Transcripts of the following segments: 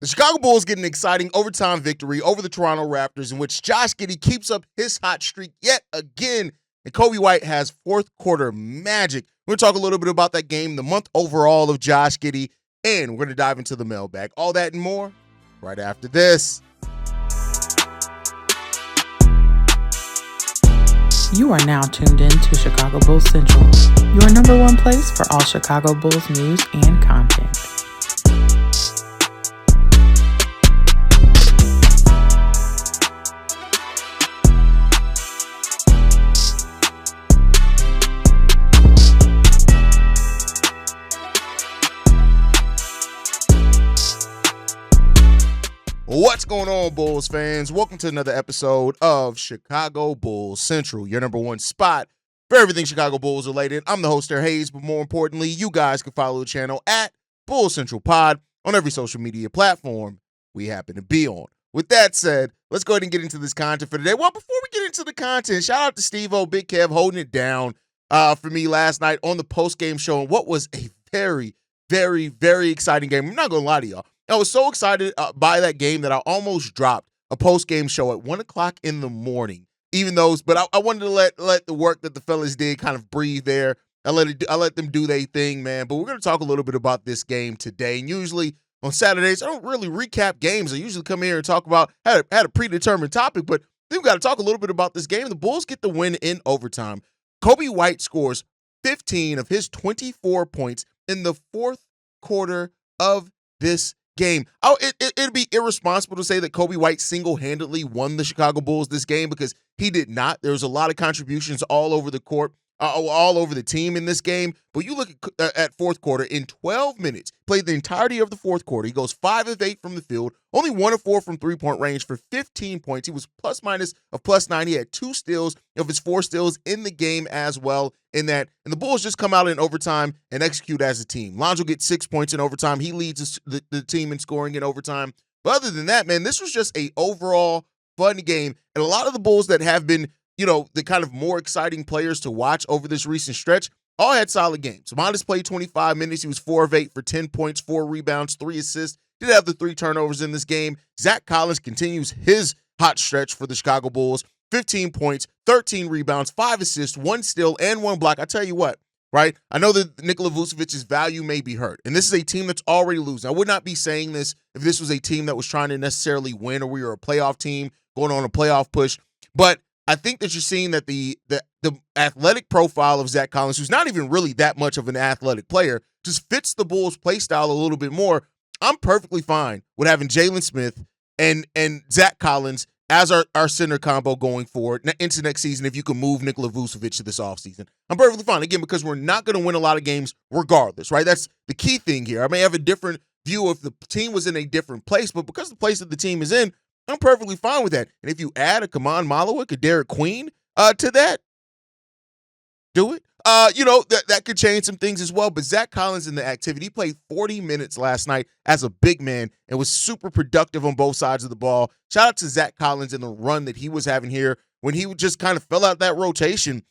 The Chicago Bulls get an exciting overtime victory over the Toronto Raptors in which Josh Giddey keeps up his hot streak yet again, and Coby White has fourth quarter magic. We're going to talk a little bit about that game, the month overall of Josh Giddey, and we're going to dive into the mailbag. All that and more right after this. You are now tuned in to Chicago Bulls Central, your number one place for all Chicago Bulls news and content. What's going on, Bulls fans? Welcome to another episode of Chicago Bulls Central, your number one spot for everything Chicago Bulls related. I'm the host there, Hayes, but more importantly, you guys can follow the channel at Bulls Central Pod on every social media platform we happen to be on. With that said, let's go ahead and get into this content for today. Well, before we get into the content, shout out to Steve-O, Big Kev, holding it down for me last night on the post-game show, and what was a very, very, very exciting game. I'm not going to lie to y'all. I was so excited by that game that I almost dropped a post-game show at 1 o'clock in the morning. But I wanted to let the work that the fellas did kind of breathe there. I let them do their thing, man. But we're going to talk a little bit about this game today. And usually on Saturdays, I don't really recap games. I usually come here and talk about had a predetermined topic, but we've got to talk a little bit about this game. The Bulls get the win in overtime. Coby White scores 15 of his 24 points in the fourth quarter of this game. It'd be irresponsible to say that Coby White single-handedly won the Chicago Bulls this game because he did not. There was a lot of contributions all over the court, all over the team in this game. But you look at fourth quarter, in 12 minutes, played the entirety of the fourth quarter. He goes 5 of 8 from the field, only 1 of 4 from three-point range for 15 points. He was plus-minus of +9. He had 2 steals of his 4 steals in the game as well. And the Bulls just come out in overtime and execute as a team. Lonzo gets 6 points in overtime. He leads the team in scoring in overtime. But other than that, man, this was just a overall fun game. And a lot of the Bulls that have been, the kind of more exciting players to watch over this recent stretch all had solid games. Montes played 25 minutes. He was 4 of 8 for 10 points, 4 rebounds, 3 assists. Did have the 3 turnovers in this game. Zach Collins continues his hot stretch for the Chicago Bulls. 15 points, 13 rebounds, 5 assists, 1 steal, and 1 block. I tell you what, right? I know that Nikola Vucevic's value may be hurt, and this is a team that's already losing. I would not be saying this if this was a team that was trying to necessarily win or we were a playoff team going on a playoff push. But I think that you're seeing that the athletic profile of Zach Collins, who's not even really that much of an athletic player, just fits the Bulls' play style a little bit more. I'm perfectly fine with having Jalen Smith and Zach Collins as our center combo going forward into next season if you can move Nikola Vucevic to this offseason. I'm perfectly fine, again, because we're not going to win a lot of games regardless, right? That's the key thing here. I may have a different view if the team was in a different place, but because the place that the team is in, I'm perfectly fine with that. And if you add a Kaman Malowick, a Derek Queen to that, do it. That could change some things as well. But Zach Collins in the activity, he played 40 minutes last night as a big man and was super productive on both sides of the ball. Shout out to Zach Collins and the run that he was having here when he just kind of fell out that rotation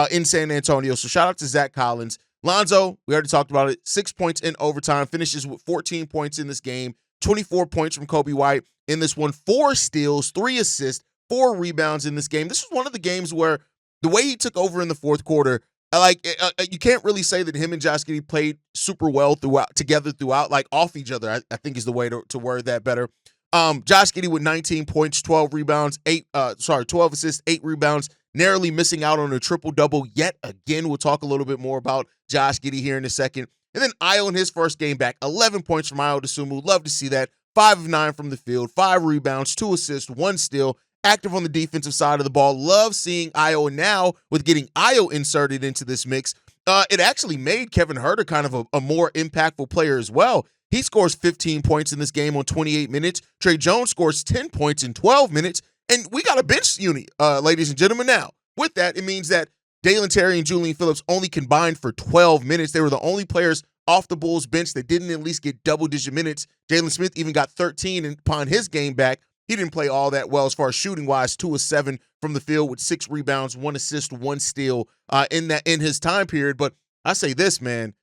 in San Antonio. So shout out to Zach Collins. Lonzo, we already talked about it, 6 points in overtime, finishes with 14 points in this game, 24 points from Coby White in this one, 4 steals, 3 assists, 4 rebounds in this game. This was one of the games where the way he took over in the fourth quarter, you can't really say that him and Josh Giddey played super well together throughout, like off each other, I think is the way to word that better. Josh Giddey with 19 points, 12 rebounds, 12 assists, 8 rebounds, narrowly missing out on a triple-double yet again. We'll talk a little bit more about Josh Giddey here in a second. And then Ayo in his first game back, 11 points from Ayo Dosunmu. Love to see that. 5 of 9 from the field, 5 rebounds, 2 assists, 1 steal. Active on the defensive side of the ball. Love seeing Ayo, and now with getting Ayo inserted into this mix, it actually made Kevin Huerter kind of a more impactful player as well. He scores 15 points in this game on 28 minutes. Trey Jones scores 10 points in 12 minutes. And we got a bench unit, ladies and gentlemen. Now, with that, it means that Dalen Terry and Julian Phillips only combined for 12 minutes. They were the only players off the Bulls bench that didn't at least get double-digit minutes. Jalen Smith even got 13 upon his game back. He didn't play all that well as far as shooting-wise, 2 of 7 from the field with 6 rebounds, 1 assist, 1 steal in his time period. But I say this, man,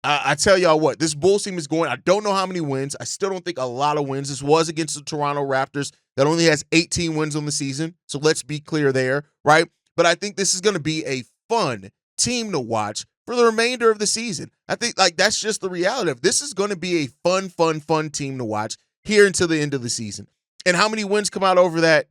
I tell y'all what, this Bulls team is going. I don't know how many wins. I still don't think a lot of wins. This was against the Toronto Raptors that only has 18 wins on the season. So let's be clear there, right? But I think this is going to be a fun team to watch for the remainder of the season. I think that's just the reality of this is going to be a fun team to watch here until the end of the season. And how many wins come out over that?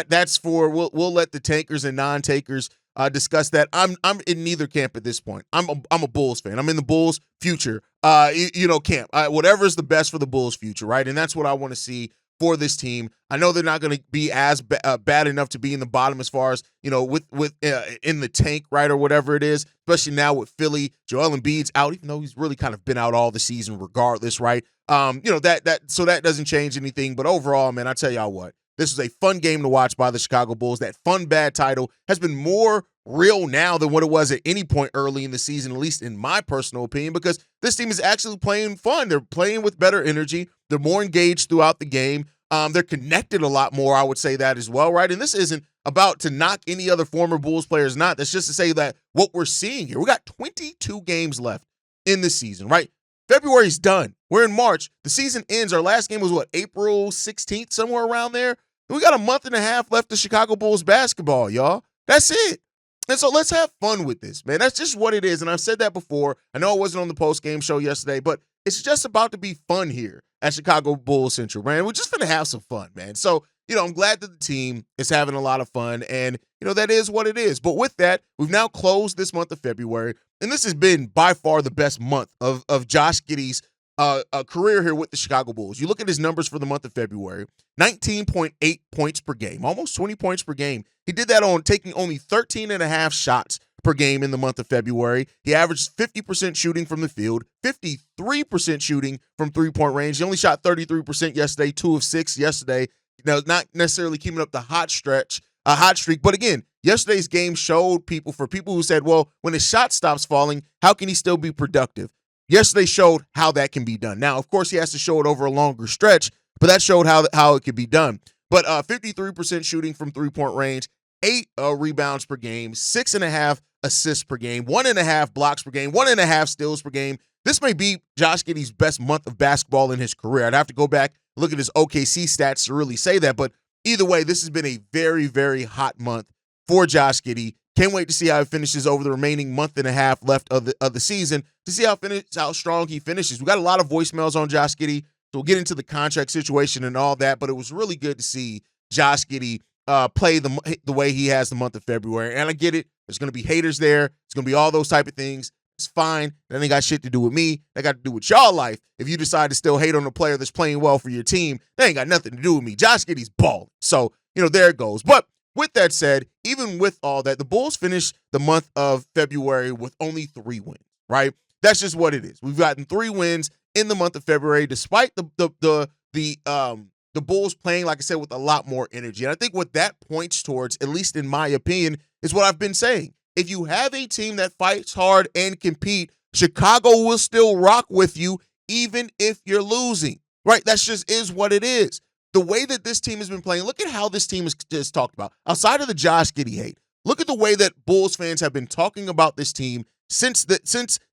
That's for we'll let the tankers and non-takers discuss that. I'm in neither camp at this point. I'm a Bulls fan. I'm in the Bulls future camp. Whatever is the best for the Bulls future, right? And that's what I want to see for this team. I know they're not going to be as bad enough to be in the bottom as far as with in the tank, right, or whatever it is. Especially now with Philly, Joel Embiid's out, even though he's really kind of been out all the season, regardless, right? So that doesn't change anything. But overall, man, I tell y'all what. This is a fun game to watch by the Chicago Bulls. That fun bad title has been more real now than what it was at any point early in the season, at least in my personal opinion, because this team is actually playing fun. They're playing with better energy. They're more engaged throughout the game. They're connected a lot more, I would say that as well, right? And this isn't about to knock any other former Bulls players not. That's just to say that what we're seeing here, we got 22 games left in the season, right? February's done. We're in March. The season ends. Our last game was April 16th, somewhere around there. We got a month and a half left of Chicago Bulls basketball, y'all. That's it. And so let's have fun with this, man. That's just what it is. And I've said that before. I know it wasn't on the post-game show yesterday, but it's just about to be fun here at Chicago Bulls Central, man. We're just going to have some fun, man. So, I'm glad that the team is having a lot of fun, and, that is what it is. But with that, we've now closed this month of February, and this has been by far the best month of Josh Giddey's career here with the Chicago Bulls. You look at his numbers for the month of February, 19.8 points per game, almost 20 points per game. He did that on taking only 13 and a half shots per game in the month of February. He averaged 50% shooting from the field, 53% shooting from three-point range. He only shot 33% yesterday, 2 of 6 yesterday. Not necessarily keeping up the hot streak. But again, yesterday's game showed for people who said, well, when his shot stops falling, how can he still be productive? Yesterday showed how that can be done. Now, of course, he has to show it over a longer stretch, but that showed how it could be done. But 53% shooting from three-point range, 8 rebounds per game, 6.5 assists per game, 1.5 blocks per game, 1.5 steals per game. This may be Josh Giddey's best month of basketball in his career. I'd have to go back and look at his OKC stats to really say that. But either way, this has been a very, very hot month for Josh Giddey. Can't wait to see how he finishes over the remaining month and a half left of the season to see how strong he finishes. We got a lot of voicemails on Josh Giddey, so we'll get into the contract situation and all that, but it was really good to see Josh Giddey play the way he has the month of February. And I get it. There's going to be haters there. It's going to be all those type of things. It's fine. That ain't got shit to do with me. That got to do with y'all life. If you decide to still hate on a player that's playing well for your team, that ain't got nothing to do with me. Josh Giddey's balling. So, there it goes. But with that said, even with all that, the Bulls finished the month of February with only 3 wins, right? That's just what it is. We've gotten 3 wins in the month of February, despite the Bulls playing, like I said, with a lot more energy. And I think what that points towards, at least in my opinion, is what I've been saying. If you have a team that fights hard and compete, Chicago will still rock with you, even if you're losing, right? That just is what it is. The way that this team has been playing, look at how this team is just talked about. Outside of the Josh Giddey hate, look at the way that Bulls fans have been talking about this team since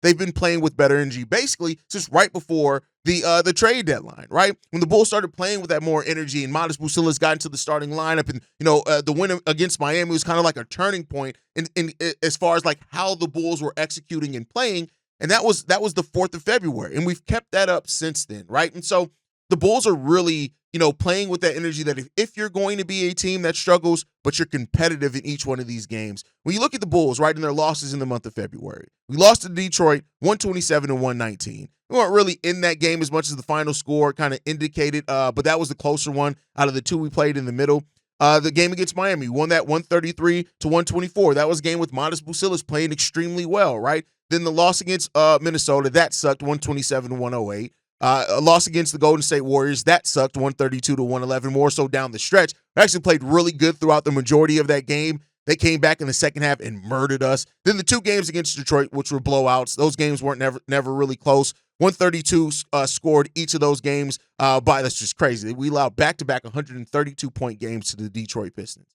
they've been playing with better energy, basically since right before the trade deadline, right? When the Bulls started playing with that more energy and Buzelis got into the starting lineup, and the win against Miami was kind of like a turning point in as far as like how the Bulls were executing and playing, and that was the 4th of February, and we've kept that up since then, right? And so the Bulls are really playing with that energy that if you're going to be a team that struggles, but you're competitive in each one of these games. When you look at the Bulls, right, and their losses in the month of February, we lost to Detroit 127-119. We weren't really in that game as much as the final score kind of indicated, but that was the closer one out of the 2 we played in the middle. The game against Miami, we won that 133-124. That was a game with Buzelis playing extremely well, right? Then the loss against Minnesota, that sucked, 127-108. A loss against the Golden State Warriors, that sucked, 132-111, more so down the stretch. We actually played really good throughout the majority of that game. They came back in the second half and murdered us. Then the 2 games against Detroit, which were blowouts, those games weren't never really close. 132 scored each of those games that's just crazy. We allowed back-to-back 132-point games to the Detroit Pistons.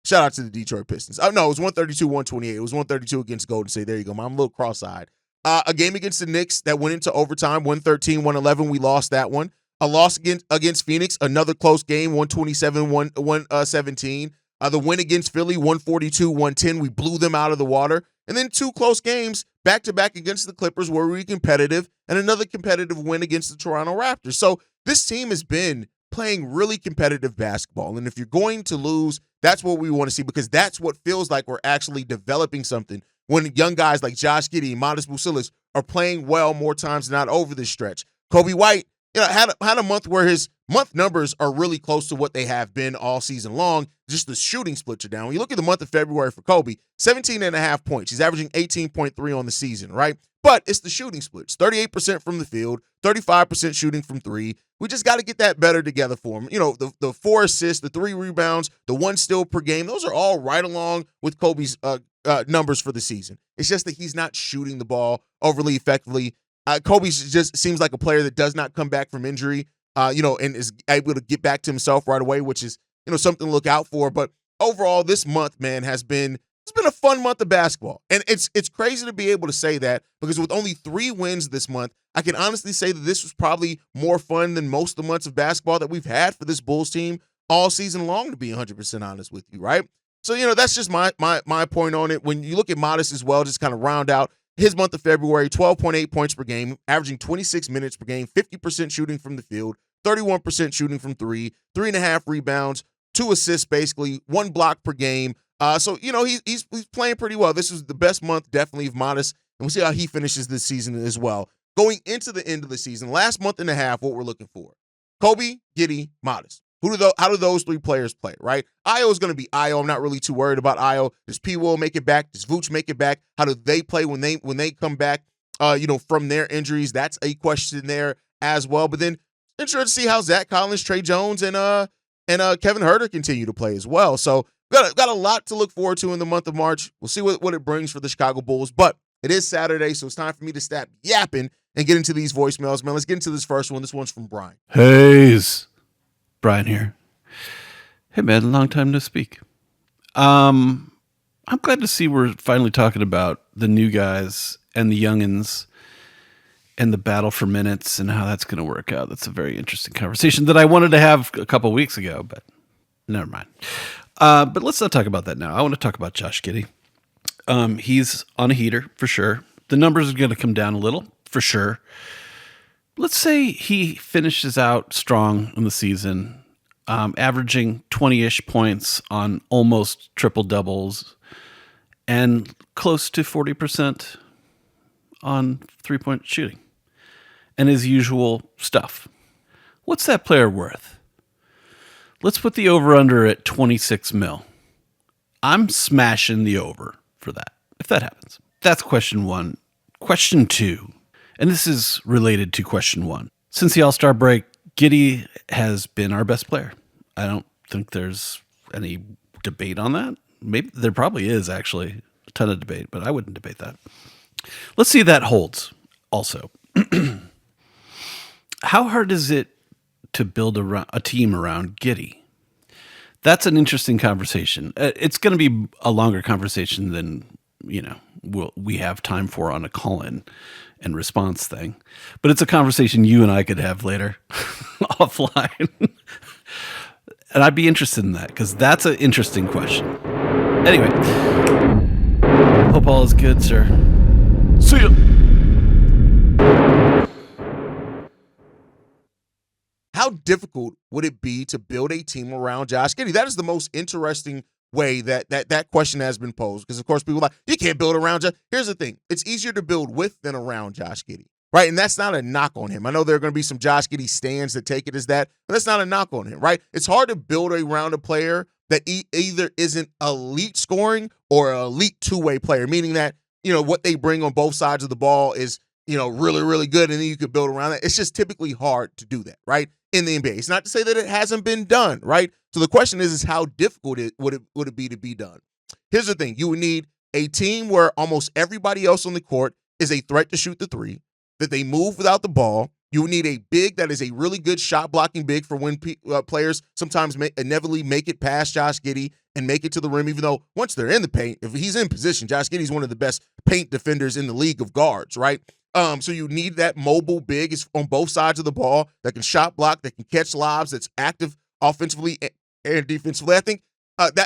Shout out to the Detroit Pistons. No, it was 132-128. It was 132 against Golden State. There you go. I'm a little cross-eyed. A game against the Knicks that went into overtime, 113-111. We lost that one. A loss against Phoenix, another close game, 127-117. The win against Philly, 142-110. We blew them out of the water. And then 2 close games back-to-back against the Clippers where we were competitive, and another competitive win against the Toronto Raptors. So this team has been playing really competitive basketball. And if you're going to lose, that's what we want to see, because that's what feels like we're actually developing something when young guys like Josh Giddey and Buzelis are playing well more times than not over this stretch. Coby White, had a month where his month numbers are really close to what they have been all season long. Just the shooting splits are down. When you look at the month of February for Coby, 17.5 points. He's averaging 18.3 on the season, right? But it's the shooting splits. 38% from the field, 35% shooting from three. We just got to get that better together for him. The 4 assists, the 3 rebounds, the 1 steal per game, those are all right along with Coby's numbers for the season. It's just that he's not shooting the ball overly effectively. Coby just seems like a player that does not come back from injury, and is able to get back to himself right away, which is, something to look out for. But overall, this month, man, it's been a fun month of basketball. And it's crazy to be able to say that, because with only 3 wins this month, I can honestly say that this was probably more fun than most of the months of basketball that we've had for this Bulls team all season long, to be 100% honest with you, right? So, that's just my point on it. When you look at Modest as well, just kind of round out his month of February, 12.8 points per game, averaging 26 minutes per game, 50% shooting from the field, 31% shooting from 3, 3.5 rebounds, 2 assists basically, 1 block per game. So he's playing pretty well. This is the best month definitely of Modest, and we'll see how he finishes this season as well. Going into the end of the season, last month and a half, what we're looking for: Coby, Giddey, Modest. How do those 3 players play, right? Io is going to be Io. I'm not really too worried about Io. Does P. Will make it back? Does Vooch make it back? How do they play when they come back, from their injuries? That's a question there as well. But then interested to see how Zach Collins, Trey Jones, and Kevin Huerter continue to play as well. So got a lot to look forward to in the month of March. We'll see what it brings for the Chicago Bulls. But it is Saturday, so it's time for me to stop yapping and get into these voicemails, man. Let's get into this first one. This one's from Brian. Hayes. Brian here. Hey, man, long time no speak. I'm glad to see we're finally talking about the new guys and the youngins and the battle for minutes and how that's going to work out. That's a very interesting conversation that I wanted to have a couple weeks ago, but never mind. But let's not talk about that now. I want to talk about Josh Giddey. He's on a heater for sure. The numbers are going to come down a little for sure. Let's say he finishes out strong in the season, averaging 20-ish points on almost triple doubles and close to 40% on 3-point shooting and his usual stuff. What's that player worth? Let's put the over-under at 26 mil. I'm smashing the over for that, if that happens. That's question 1. Question 2. And this is related to question 1. Since the All-Star break, Giddey has been our best player. I don't think there's any debate on that. Maybe there probably is, actually, a ton of debate, but I wouldn't debate that. Let's see if that holds also. How hard is it to build a team around Giddey? That's an interesting conversation. It's going to be a longer conversation than, we have time for on a call-in and response thing. But it's a conversation you and I could have later offline. And I'd be interested in that, because that's an interesting question. Anyway, hope all is good, sir. See ya. How difficult would it be to build a team around Josh Giddey? That is the most interesting way that question has been posed, because of course people are like, you can't build around Josh. Here's the thing: it's easier to build with than around Josh Giddey, right? And that's not a knock on him. I know there are going to be some Josh Giddey stands that take it as that, but that's not a knock on him, right? It's hard to build around a player that either isn't elite scoring or an elite two-way player, meaning that what they bring on both sides of the ball is really, really good, and then you could build around that. It's just typically hard to do that, right? In the NBA. It's not to say that it hasn't been done, right? So the question is how difficult would it be to be done? Here's the thing: you would need a team where almost everybody else on the court is a threat to shoot the three, that they move without the ball. You would need a big that is a really good shot blocking big for when players sometimes inevitably make it past Josh Giddey and make it to the rim, even though once they're in the paint, if he's in position, Josh Giddey's one of the best paint defenders in the league of guards, right? So you need that mobile big on both sides of the ball that can shot block, that can catch lobs, that's active offensively and defensively. I think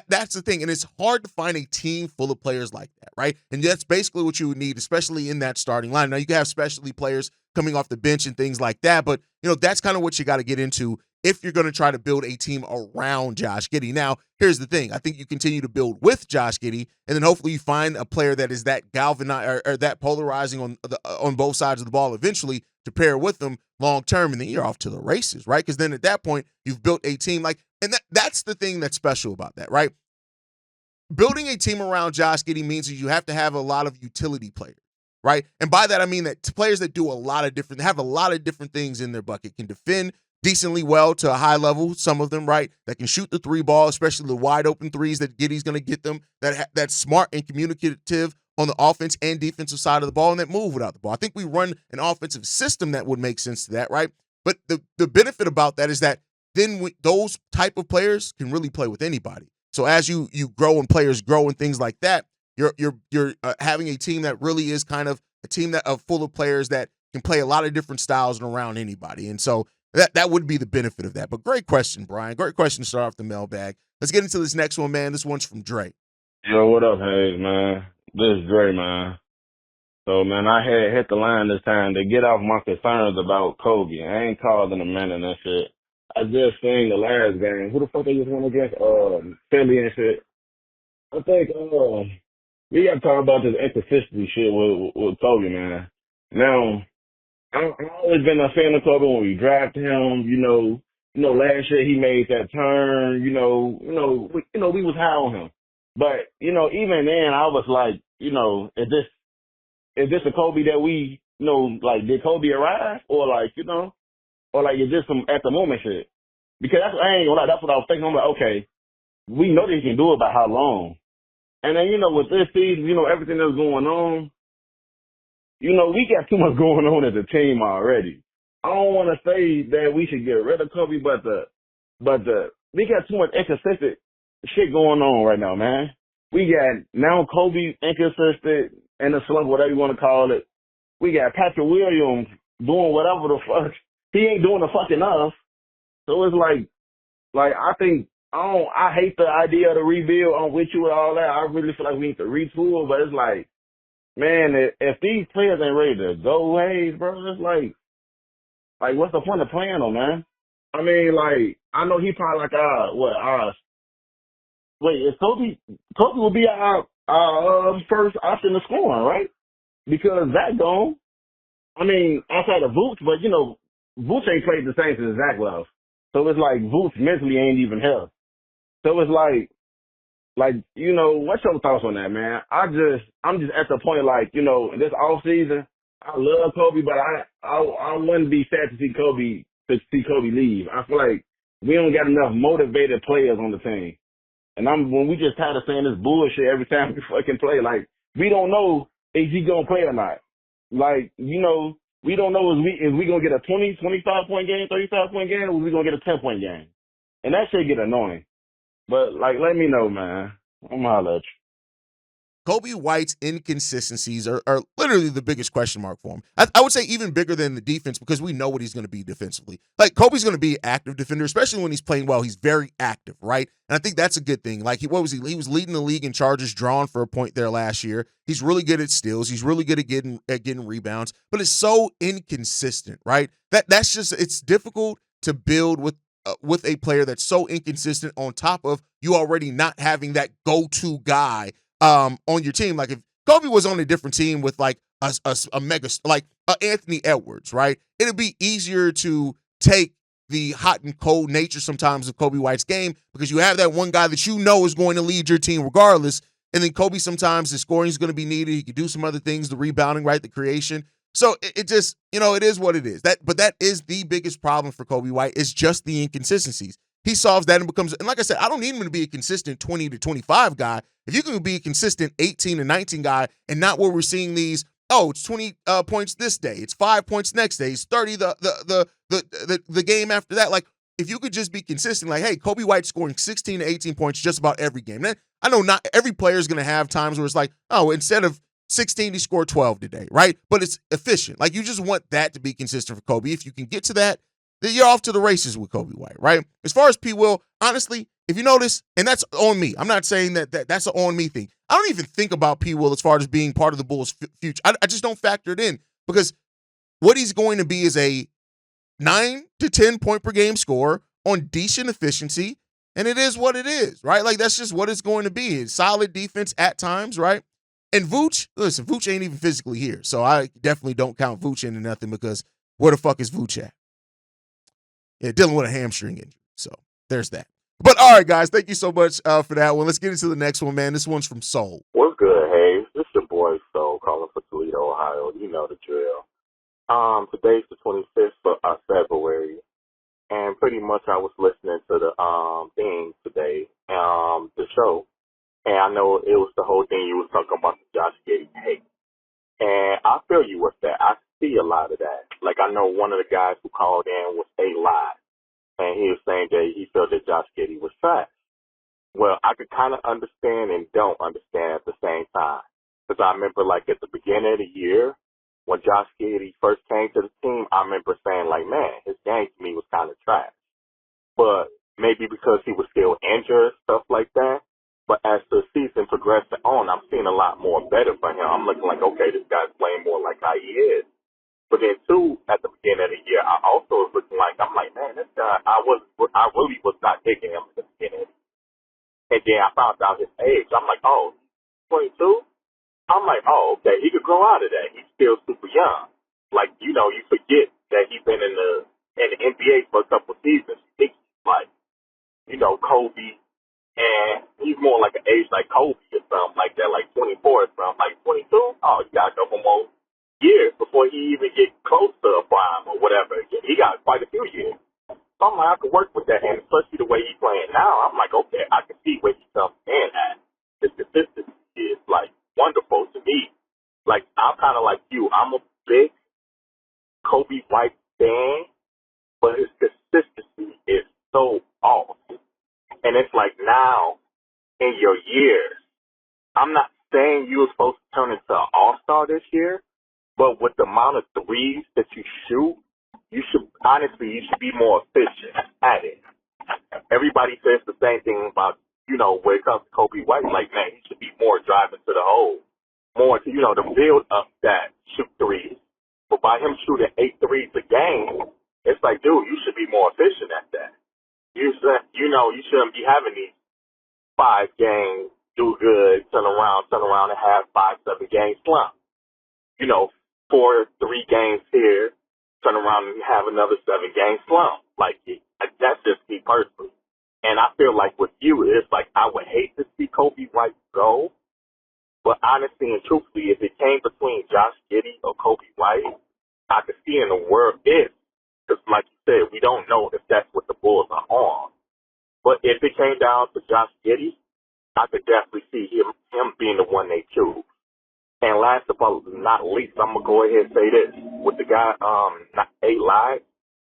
that's the thing, and it's hard to find a team full of players like that, right? And that's basically what you would need, especially in that starting line. Now, you can have specialty players coming off the bench and things like that, but that's kind of what you got to get into if you're going to try to build a team around Josh Giddey. Now, here's the thing. I think you continue to build with Josh Giddey, and then hopefully you find a player that is that galvanizing or that polarizing on both sides of the ball eventually to pair with them long term, and then you're off to the races, right? Because then at that point, you've built a team and that's the thing that's special about that, right? Building a team around Josh Giddey means that you have to have a lot of utility players, right? And by that, I mean that players that have a lot of different things in their bucket, can defend decently well to a high level, some of them, right? That can shoot the three ball, especially the wide open threes that Giddey's going to get them, that's smart and communicative on the offense and defensive side of the ball, and that move without the ball. I think we run an offensive system that would make sense to that, right? But the benefit about that is that then those type of players can really play with anybody. So as you grow and players grow and things like that, you're having a team that really is kind of a team that full of players that can play a lot of different styles and around anybody. And so that would be the benefit of that. But great question, Brian. Great question to start off the mailbag. Let's get into this next one, man. This one's from Dre. Yo, what up, Hayes, man? This is Dre, man. So, man, I had hit the line this time to get off my concerns about Coby. I ain't calling a man and that shit. I just seen the last game. Who the fuck they just went against? Philly and shit. I think we got to talk about this inconsistency shit with Coby, man. Now, I've always been a fan of Coby when we drafted him. Last year he made that turn. We was high on him. But even then, I was like, is this a Coby that we did Coby arrive, or is this some at the moment shit? Because I ain't gonna lie, that's what I was thinking. I'm like, okay, we know that he can do it, but how long? And then with this season, everything that's going on, we got too much going on as a team already. I don't want to say that we should get rid of Coby, but we got too much inconsistent shit going on right now, man. We got now Coby inconsistent in the slump, whatever you want to call it. We got Patrick Williams doing whatever the fuck. He ain't doing the fuck enough. So it's like I think I hate the idea of the rebuild. I'm with you with all that. I really feel like we need to retool, but it's like, man, if these players ain't ready to go ways, bro, it's like what's the point of playing them, man? I mean, I know he probably is Coby will be our first option to scoring, right? Because that gone. I mean, outside of Vooch, but Vooch ain't played the same since Zach left. So it's like Vooch mentally ain't even here. So it's what's your thoughts on that, man? I'm just at the point this off season, I love Coby, but I wouldn't be sad to see Coby leave. I feel like we don't got enough motivated players on the team. And when we just tired of saying this bullshit every time we fucking play, we don't know if he gonna play or not. We don't know is we gonna get a 20, 25-point game, 35-point game, or is we gonna get a 10-point game? And that shit get annoying. But let me know, man. I'm holla at you. Coby White's inconsistencies are literally the biggest question mark for him. I would say even bigger than the defense, because we know what he's going to be defensively. Coby's going to be an active defender, especially when he's playing well. He's very active, right? And I think that's a good thing. He was leading the league in charges drawn for a point there last year. He's really good at steals. He's really good at getting rebounds, but it's so inconsistent, right? That's just, it's difficult to build with a player that's so inconsistent, on top of you already not having that go-to guy on your team. If Coby was on a different team with a mega, Anthony Edwards, right? It'd be easier to take the hot and cold nature sometimes of Coby White's game, because you have that one guy that is going to lead your team regardless. And then Coby, sometimes the scoring is going to be needed. He could do some other things, the rebounding, right? The creation. So it just, it is what it is. But that is the biggest problem for Coby White, is just the inconsistencies. He solves that and becomes, and like I said, I don't need him to be a consistent 20 to 25 guy. If you can be a consistent 18 to 19 guy, and not where we're seeing these, it's 20 points this day, it's 5 points next day, it's 30 the game after that. if you could just be consistent, like, hey, Coby White scoring 16 to 18 points just about every game. Now, I know not every player is going to have times where it's like, oh, instead of 16, he scored 12 today, right? But it's efficient. Like, you just want that to be consistent for Coby. If you can get to that, then you're off to the races with Coby White, right? As far as P. Will, honestly, if you notice, and that's on me. I'm not saying that's an on me thing. I don't even think about P. Will as far as being part of the Bulls' future. I just don't factor it in because what he's going to be is a 9 to 10 point per game scorer on decent efficiency, and it is what it is, right? Like, that's just what it's going to be. It's solid defense at times, right? And Vooch, listen, Vooch ain't even physically here, so I definitely don't count Vooch into nothing because where the fuck is Vooch at? Yeah, dealing with a hamstring injury, so there's that. But all right, guys, thank you so much for that one. Let's get into the next one, man. This one's from Soul. What's good, Hayes? This your boy Soul calling for Toledo, Ohio. You know the drill. Today's the 25th of February, and pretty much I was listening to the thing today, the show, and I know it was the whole thing you was talking about the Josh Giddy hate, and I feel you with that. I see a lot of that. Like, I know one of the guys who called in was A-Live, and he was saying that he felt that Josh Giddy was trash. Well, I could kind of understand and don't understand at the same time, because I remember, like, at the beginning of the year, when Josh Giddey first came to the team, I remember saying, like, man, his game to me was kind of trash. But maybe because he was still injured, stuff like that. But as the season progressed on, I'm seeing a lot more better for him. I'm looking like, okay, this guy's playing more like how he is. But then, too, at the beginning of the year, I also was looking like, I'm like, man, this guy, I really was not digging him at the beginning. And then I found out his age. I'm like, oh, 22? I'm like, oh, okay, he could grow out of that. He's still super young. Like, you know, you forget that he's been in the NBA for a couple of seasons. You think he's like, you know, Kobe, and he's more like an age like Kobe or something like that, like 24 or something. Like 22? Oh, you got a couple more years before he even get close to a prime or whatever. He got quite a few years. So I'm like, I could work with that, and especially the way he's playing now, I'm like, okay, I can see where he comes in at. His consistency is, like, wonderful to me. Like, I'm kind of like you. I'm a big Coby White fan, but his consistency is so off. And it's like, now, in your years, I'm not saying you were supposed to turn into an all-star this year, but with the amount of threes that you shoot, you should be more efficient at it. Everybody says the same thing about, you know, when it comes to Coby White, like, man, he should be more driving to the hole, more to, you know, to build up that shoot threes. But by him shooting 8 threes a game, it's like, dude, you should be more efficient at that. You shouldn't be having these 5 games, do good, turn around and have 5-7 games slump. You know, 4-3 games here, turn around and have another 7 game slump. Like, that's just me personally. And I feel like with you, it's like I would hate to see Coby White go. But honestly and truthfully, if it came between Josh Giddey or Coby White, I could see in the world if, because like you said, we don't know if that's what the Bulls are on. But if it came down to Josh Giddey, I could definitely see him being the one they choose. And last but not least, I'm going to go ahead and say this. With the guy, A-Live,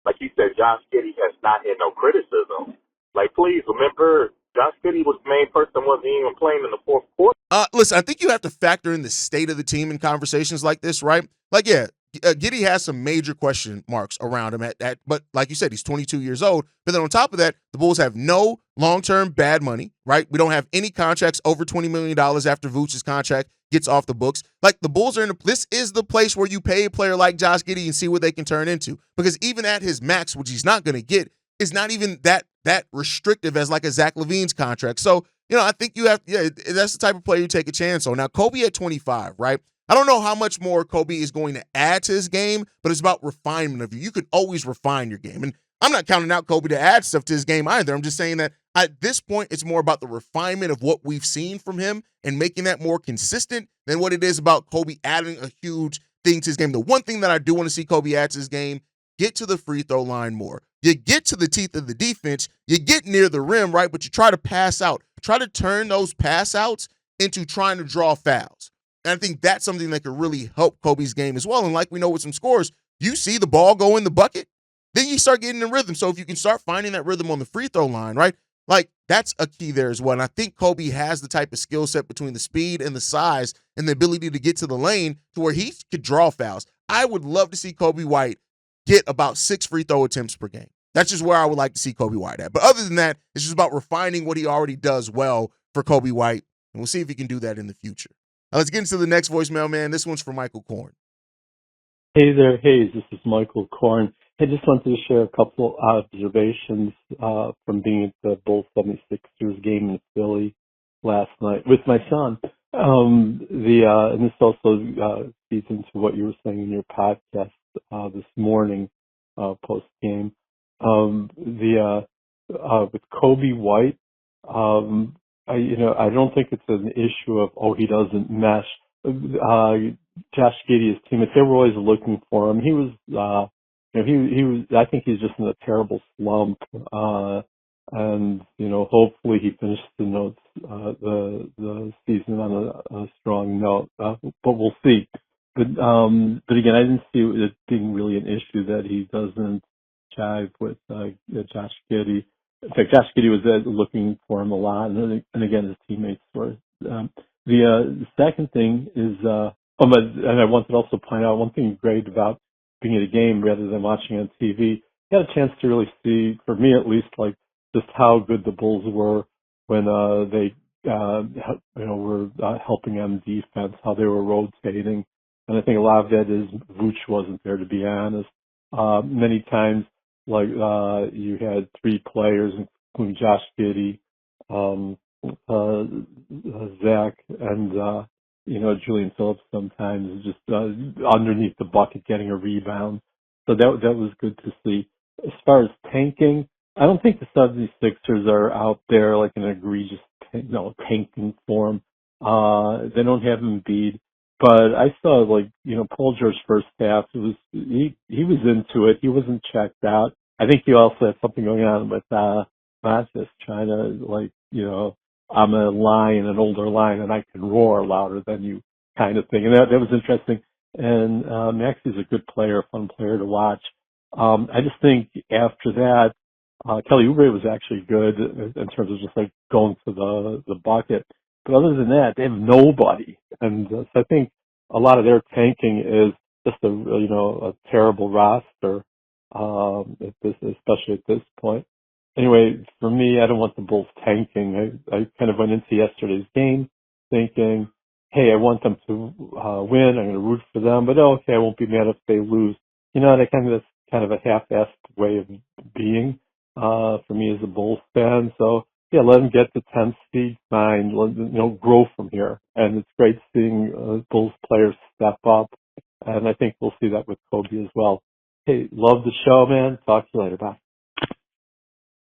like you said, Josh Giddey has not had no criticism. Like, please remember, Josh Giddey was the main person, wasn't even playing in the fourth quarter. Listen, I think you have to factor in the state of the team in conversations like this, right? Like, yeah, Giddey has some major question marks around him but like you said, he's 22 years old. But then on top of that, the Bulls have no long-term bad money, right? We don't have any contracts over $20 million after Vooch's contract gets off the books. Like, the Bulls are this is the place where you pay a player like Josh Giddey and see what they can turn into. Because even at his max, which he's not going to get, is not even that restrictive as like a Zach LaVine's contract. So, you know, I think that's the type of player you take a chance on. Now, Coby at 25, right? I don't know how much more Coby is going to add to his game, but it's about refinement of you. You can always refine your game. And I'm not counting out Coby to add stuff to his game either. I'm just saying that at this point, it's more about the refinement of what we've seen from him and making that more consistent than what it is about Coby adding a huge thing to his game. The one thing that I do want to see Coby add to his game, get to the free throw line more. You get to the teeth of the defense, you get near the rim, right? But you try to pass out. Try to turn those pass outs into trying to draw fouls. And I think that's something that could really help Coby's game as well. And like we know with some scores, you see the ball go in the bucket, then you start getting in rhythm. So if you can start finding that rhythm on the free throw line, right? Like that's a key there as well. And I think Coby has the type of skill set between the speed and the size and the ability to get to the lane to where he could draw fouls. I would love to see Coby White get about 6 free throw attempts per game. That's just where I would like to see Coby White at. But other than that, it's just about refining what he already does well for Coby White. And we'll see if he can do that in the future. Now let's get into the next voicemail, man. This one's from Michael Korn. Hey there, Hayes. This is Michael Korn. I just wanted to share a couple observations from being at the Bulls 76ers game in Philly last night with my son. And this also feeds into what you were saying in your podcast this morning post game. With Coby White, I don't think it's an issue of he doesn't mesh. Josh Giddey, his teammates, they were always looking for him. He was, he was. I think he's just in a terrible slump, and hopefully he finishes the season on a strong note. But we'll see. But again, I didn't see it being really an issue that he doesn't jive with Josh Giddey. In fact, Josh Giddey was looking for him a lot, and again, his teammates were. The second thing is, and I wanted to also point out one thing great about being at a game rather than watching on TV. You had a chance to really see, for me at least, like just how good the Bulls were when they were helping on defense, how they were rotating, and I think a lot of that is Vooch wasn't there, to be honest. Many times, like you had 3 players, including Josh Giddey, Zach, and Julian Phillips sometimes just underneath the bucket getting a rebound. So that was good to see. As far as tanking, I don't think the 76ers are out there like an egregious tanking form. They don't have Embiid, but I saw Paul George first half. It was he was into it. He wasn't checked out. I think he also had something going on with Mattis trying to I'm a lion, an older lion, and I can roar louder than you, kind of thing. And that was interesting. And Maxi's a good player, a fun player to watch. I just think after that, Kelly Oubre was actually good in terms of just going to the bucket. But other than that, they have nobody. And so I think a lot of their tanking is just a terrible roster, especially at this point. Anyway, for me, I don't want the Bulls tanking. I kind of went into yesterday's game thinking, hey, I want them to win. I'm going to root for them, but okay, I won't be mad if they lose. That's kind of a half-assed way of being for me as a Bulls fan. So yeah, let them get the 10th seed, fine. Let them, grow from here. And it's great seeing Bulls players step up, and I think we'll see that with Coby as well. Hey, love the show, man. Talk to you later. Bye.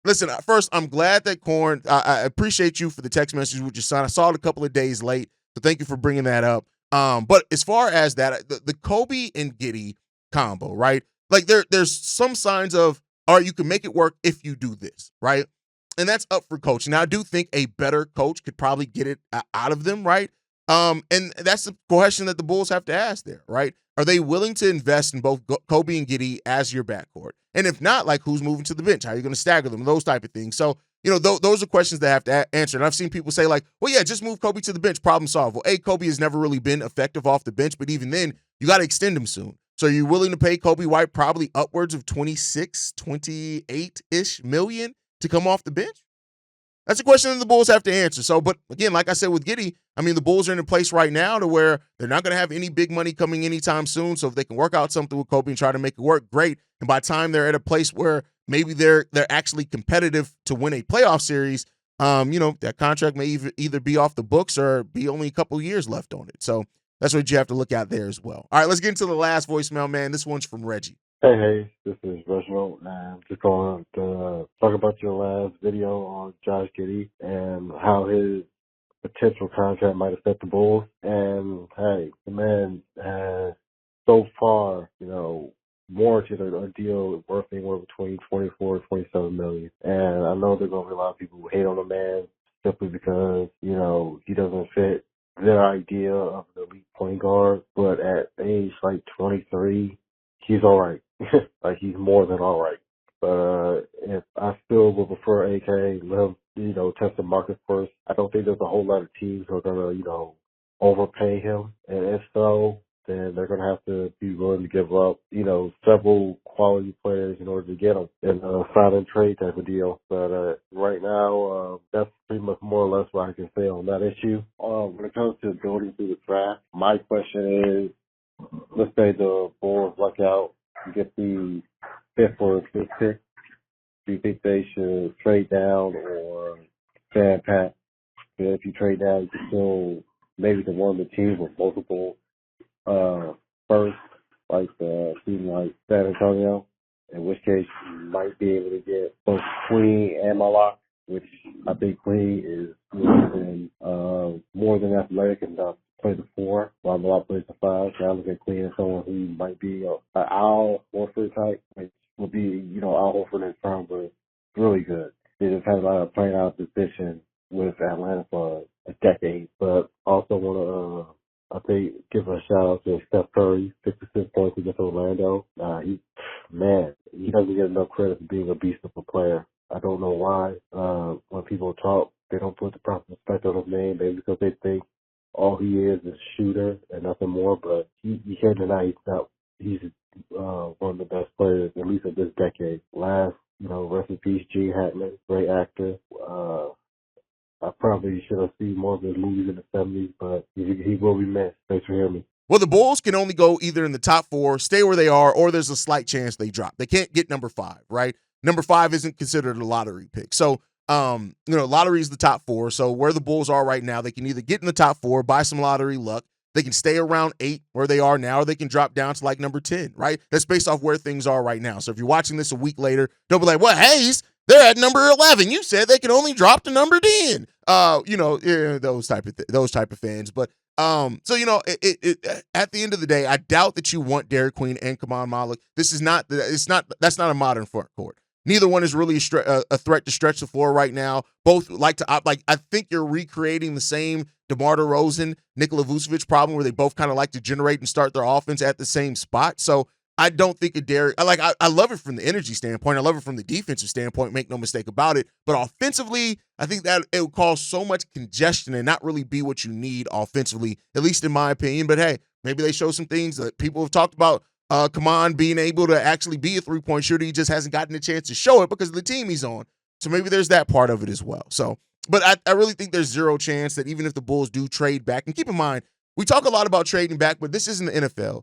Listen, first, I'm glad that Korn, I appreciate you for the text message with your son. I saw it a couple of days late, so thank you for bringing that up. But as far as that, the Coby and Giddey combo, right? Like there's some signs of, all right, you can make it work if you do this, right? And that's up for coaching. Now, I do think a better coach could probably get it out of them, right? And that's the question that the Bulls have to ask there, right? Are they willing to invest in both Coby and Giddey as your backcourt? And if not, who's moving to the bench? How are you going to stagger them? Those type of things. So, those are questions that have to answer. And I've seen people say well, yeah, just move Coby to the bench, problem solved. Well, Coby has never really been effective off the bench, but even then, you got to extend him soon. So you're willing to pay Coby White probably upwards of 26, 28-ish million to come off the bench? That's a question that the Bulls have to answer. So, but again, like I said with Giddey, the Bulls are in a place right now to where they're not going to have any big money coming anytime soon. So if they can work out something with Coby and try to make it work, great. And by the time they're at a place where maybe they're actually competitive to win a playoff series, that contract may either be off the books or be only a couple of years left on it. So that's what you have to look at there as well. All right, let's get into the last voicemail, man. This one's from Reggie. Hey, this is Reginald, and I'm just going to talk about your last video on Josh Giddey and how his potential contract might affect the Bulls. And, hey, the man has so far, warranted a deal worth anywhere between 24 and 27 million. And I know there's going to be a lot of people who hate on the man simply because, he doesn't fit their idea of an elite point guard. But at age 23, he's all right. Like, he's more than all right. But if I still would prefer AK, let him, test the market first. I don't think there's a whole lot of teams who are going to, overpay him. And if so, then they're going to have to be willing to give up, several quality players in order to get them in a sign and trade type of deal. But right now, that's pretty much more or less what I can say on that issue. When it comes to building through the draft, my question is, let's say the Bulls luck out, get the 5th or 6th pick. Do you think they should trade down or stand pat? If you trade down, you can still maybe the one of the teams with multiple first, like the team like San Antonio, in which case you might be able to get both Queen and Malak, which I think Queen is more than athletic enough to play the 4, while Malak plays the 5. So I look at Queen as someone who might be an Al Horford type, which would be, Al Horford in terms of really good. They just had a lot of playing out of position with Atlanta for a decade, but also want to give a shout out to Steph Curry, 56 points against Orlando. He doesn't get enough credit for being a beast of a player. I don't know why. When people talk, they don't put the proper respect on his name, maybe because they think all he is a shooter and nothing more. But you can't deny he's one of the best players, at least of this decade. Rest in peace, Gene Hackman, great actor. I probably should have seen more of his movies in the 70s, but he will be missed. Thanks for hearing me. Well, the Bulls can only go either in the top 4, stay where they are, or there's a slight chance they drop. They can't get number 5, right? Number 5 isn't considered a lottery pick. So, lottery is the top 4. So where the Bulls are right now, they can either get in the top 4, buy some lottery luck. They can stay around 8 where they are now, or they can drop down to like number 10, right? That's based off where things are right now. So if you're watching this a week later, don't be like, well, Hayes, they're at number 11. You said they can only drop to number 10. Those type of fans. But at the end of the day, I doubt that you want Derek Queen and Kaman Malik. That's not a modern front court. Neither one is really a threat to stretch the floor right now. Both like to I think you're recreating the same DeMar DeRozan, Nikola Vucevic problem where they both kind of like to generate and start their offense at the same spot. So I don't think I love it from the energy standpoint. I love it from the defensive standpoint, make no mistake about it. But offensively, I think that it would cause so much congestion and not really be what you need offensively, at least in my opinion. But hey, maybe they show some things that people have talked about. Kaman being able to actually be a three-point shooter. He just hasn't gotten a chance to show it because of the team he's on. So maybe there's that part of it as well. So, but I really think there's zero chance that even if the Bulls do trade back, and keep in mind, we talk a lot about trading back, but this isn't the NFL.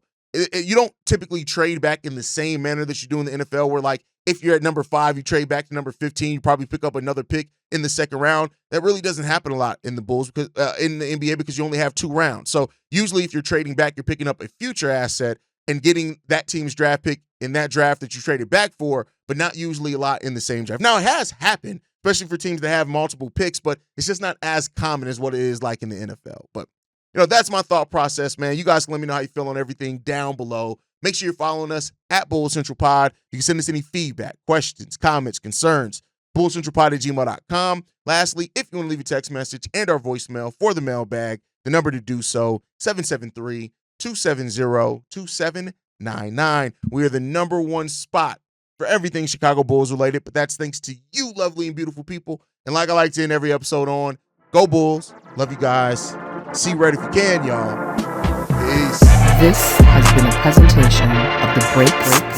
You don't typically trade back in the same manner that you do in the NFL, where like if you're at number 5, you trade back to number 15, you probably pick up another pick in the second round. That really doesn't happen a lot in the Bulls because in the NBA because you only have 2 rounds. So usually if you're trading back, you're picking up a future asset and getting that team's draft pick in that draft that you traded back for, but not usually a lot in the same draft. Now, it has happened, especially for teams that have multiple picks, but it's just not as common as what it is like in the NFL. But, that's my thought process, man. You guys can let me know how you feel on everything down below. Make sure you're following us at Bulls Central Pod. You can send us any feedback, questions, comments, concerns, bullscentralpod@gmail.com. Lastly, if you want to leave a text message and our voicemail for the mailbag, the number to do so, 773-270-2799. We are the number 1 spot for everything Chicago Bulls related, but that's thanks to you lovely and beautiful people. And like I like to end every episode on, go Bulls. Love you guys. See red if you can, y'all. Peace. This has been a presentation of the Break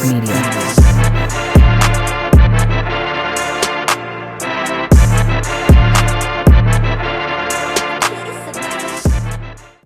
Media.